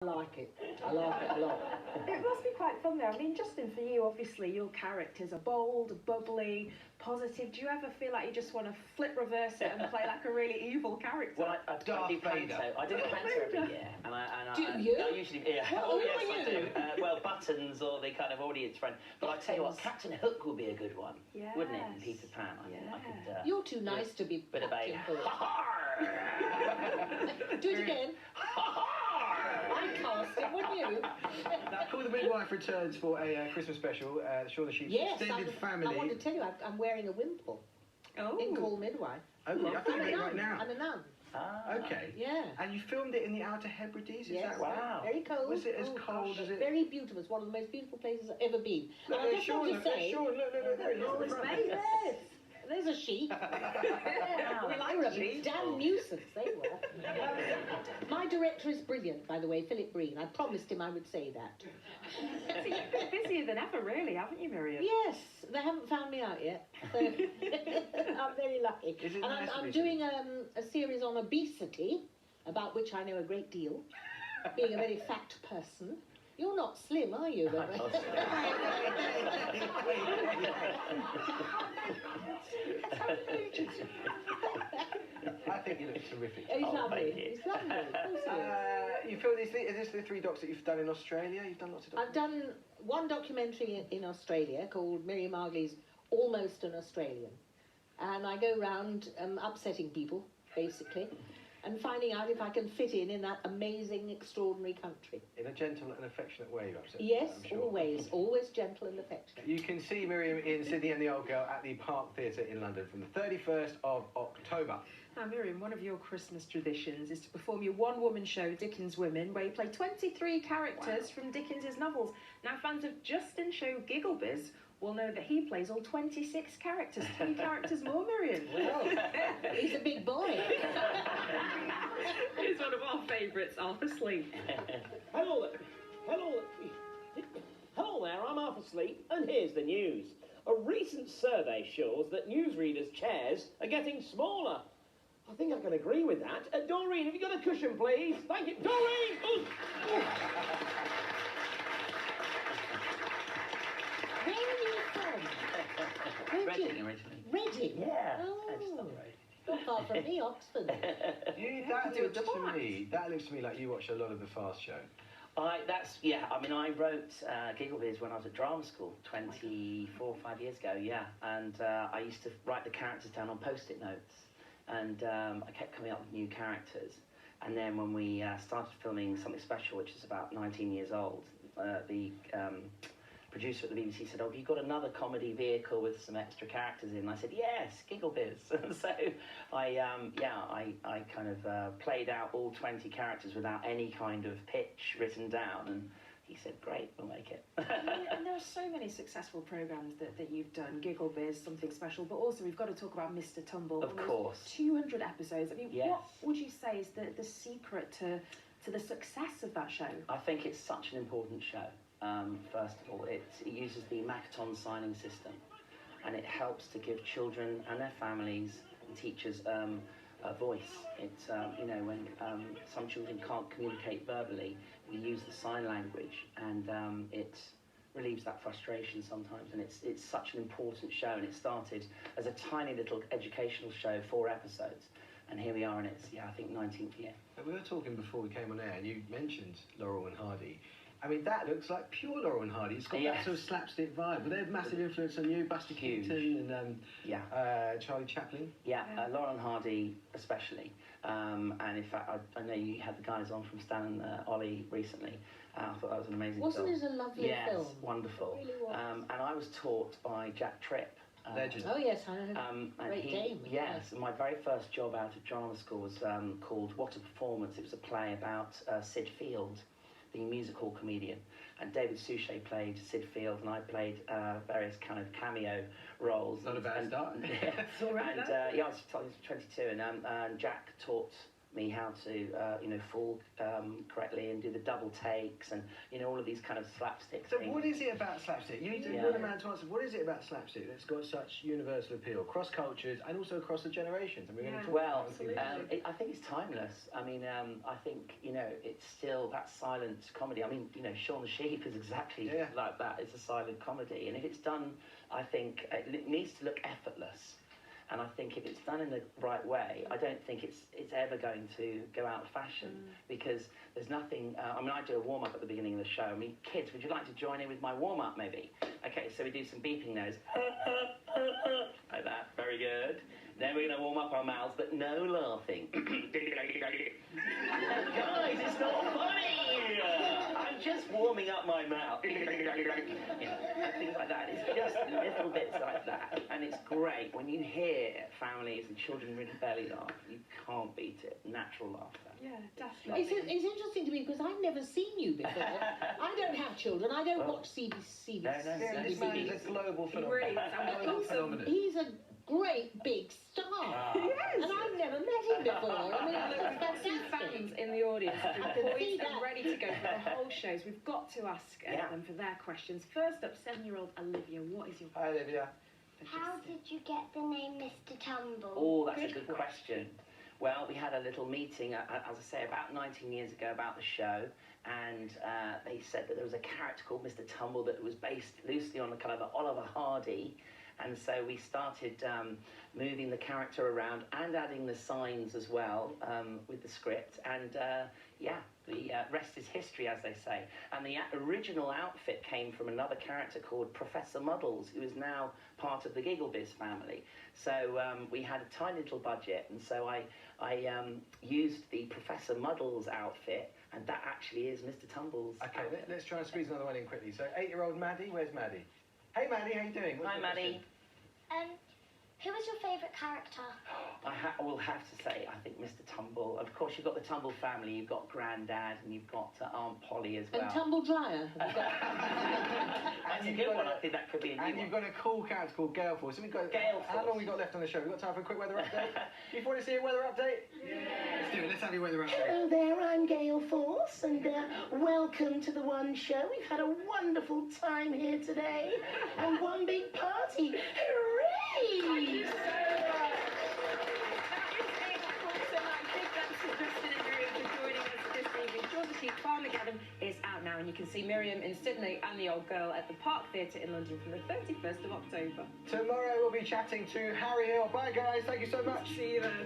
I like it. I like it a lot. It must be quite fun though. I mean, Justin, for you, obviously, your characters are bold, bubbly, positive. Do you ever feel like you just want to flip reverse it and play like a really evil character? Well, I do panto. I do panto every year. Do you? I usually, yeah. What yes, do I do. Well, Buttons or the kind of audience friend. But I tell you what, Captain Hook would be a good one, wouldn't it? In Peter Pan. I could, You're too nice to be bit of a Do it again. I'd cast it, wouldn't you? Now, Call the Midwife returns for a Christmas special. Shaun the Sheep's extended family. I want to tell you, I'm wearing a wimple in Call Midwife. Okay, I can do it right now. I'm a nun. Ah, okay. Yeah. And you filmed it in the Outer Hebrides, is that right? Wow. Very cold. Was it as cold as it? Very beautiful. It's one of the most beautiful places I've ever been. Look, and I just want to say... Sean, look, there he is. Yes. There's a sheep. We like sheep. Damn nuisance they were. My director is brilliant, by the way, Philip Breen. I promised him I would say that. So you've been busier than ever, really, haven't you, Miriam? Yes, they haven't found me out yet. So I'm very lucky. And I'm doing a series on obesity, about which I know a great deal, being a very fat person. You're not slim, are you? I think you look terrific. He's lovely. He's lovely. You feel is this the 3 docs that you've done in Australia? You've done lots of documentaries? I've done one documentary in Australia called Miriam Argley's Almost an Australian. And I go around upsetting people, basically, and finding out if I can fit in that amazing, extraordinary country. In a gentle and affectionate way, you upset Yes, people, I'm sure. always gentle and affectionate. You can see Miriam in Sydney and the Old Girl at the Park Theatre in London from the 31st of October. Now, Miriam, one of your Christmas traditions is to perform your one-woman show, Dickens Women, where you play 23 characters from Dickens's novels. Now, fans of Justin's show Gigglebiz will know that he plays all 26 characters. 10 characters more, Miriam. Well, he's a big boy. He's one of our favourites, Arthur Sleep. Hello there. Hello there, I'm Arthur Sleep, and here's the news. A recent survey shows that newsreaders' chairs are getting smaller. I think I can agree with that. Doreen, have you got a cushion, please? Thank you. Doreen! Ooh. Ooh. Where are you from? Reading originally. Reading? Yeah. Oh. Not far from me, Oxford. That looks to me like you watch a lot of the Fast Show. I wrote Gigglebiz when I was at drama school 24 or 5 years ago, and I used to write the characters down on post-it notes, and I kept coming up with new characters, and then when we started filming Something Special, which is about 19 years old, the producer at the BBC said, "Oh, have you got another comedy vehicle with some extra characters in?" And I said, "Yes, Gigglebiz." And so I kind of played out all 20 characters without any kind of pitch written down, and he said, "Great, we'll make it." And there are so many successful programmes that you've done, Gigglebiz, Something Special, but also we've got to talk about Mr. Tumble. Of course. 200 episodes. I mean, yes. What would you say is the secret to the success of that show? I think it's such an important show. First of all, it uses the Makaton signing system, and it helps to give children and their families and teachers a voice. It's when some children can't communicate verbally, we use the sign language, and it relieves that frustration sometimes. And it's such an important show, and it started as a tiny little educational show, 4 episodes, and here we are in its I think 19th year. We were talking before we came on air, and you mentioned Laurel and Hardy. I mean, that looks like pure Laurel and Hardy. It's got that sort of slapstick vibe. But they have massive influence on you, Buster Keaton and Charlie Chaplin. Yeah, Laurel and Hardy especially. And in fact, I know you had the guys on from Stan and Ollie recently. I thought that was an amazing film. Wasn't it a lovely film? Yes, wonderful. It really was. And I was taught by Jack Tripp. Legend. Oh yes, I know. Great game. Yes, and my very first job out of drama school was called What a Performance. It was a play about Sid Field, the musical comedian, and David Suchet played Sid Field, and I played various kind of cameo roles. Not a bad start. Yeah, it's all right. And I was 22, and Jack taught me how to, fall correctly and do the double takes and, all of these kind of slapstick So things. what is it about slapstick? You need to you're the man to answer. What is it about slapstick that's got such universal appeal, across cultures and also across the generations? And we're going to talk about I think it's timeless. I mean, I think, it's still that silent comedy. I mean, Shaun the Sheep is exactly like that. It's a silent comedy. And if it's done, I think it needs to look effortless. And I think if it's done in the right way, I don't think it's ever going to go out of fashion because there's nothing. I do a warm up at the beginning of the show. I mean, kids, would you like to join in with my warm up, maybe? Okay, so we do some beeping nose, like that. Very good. Then we're going to warm up our mouths, but no laughing. Guys, it's not funny. I'm just warming up my mouth. And things like that. It's just little bits like that. And it's great when you hear families and children really belly laugh. You can't beat it. Natural laughter. Yeah, definitely. It's interesting to me because I've never seen you before. I don't have children. I don't watch CBC. This man is a global phenomenon. He's a great big star. Yes. And I've never met him before. I mean, We've got some fans in the audience who are poised and ready to go for the whole shows. We've got to ask them for their questions. First up, 7-year-old Olivia. What is your Hi, Olivia. How did you get the name Mr. Tumble? Oh, that's a good question. Well, we had a little meeting, as I say, about 19 years ago about the show, and they said that there was a character called Mr. Tumble that was based loosely on the kind of Oliver Hardy, and so we started moving the character around and adding the signs as well with the script, and the rest is history, as they say. And the original outfit came from another character called Professor Muddles, who is now part of the Gigglebiz family. So we had a tiny little budget, and so I used the Professor Muddles outfit, and that actually is Mr. Tumble's outfit. Let's try and squeeze another one in quickly. So 8-year-old Maddie, where's Maddie? Hey Maddie, how you doing? Hi Maddie. Who was your favourite character? I will have to say, I think Mr. Tumble. Of course, you've got the Tumble family, you've got Grandad, and you've got Aunt Polly as well. And Tumble Dryer. That's a good one. I think that could be a new one. And you've got a cool character called Gale Force. So how long have we got left on the show? We've got time for a quick weather update? You want to see a weather update? Yeah. Let's do it. Let's have your weather update. Hello there, I'm Gale Force, and welcome to the One Show. We've had a wonderful time here today, and one big party. Hooray! Thank you so much. That is it. So my big thanks to Justin and Miriam for joining us this evening. Shaun the Sheep Farmageddon is out now, and you can see Miriam in Sydney and the Old Girl at the Park Theatre in London from the 31st of October. Tomorrow we'll be chatting to Harry Hill. Bye guys, thank you so much. See you then.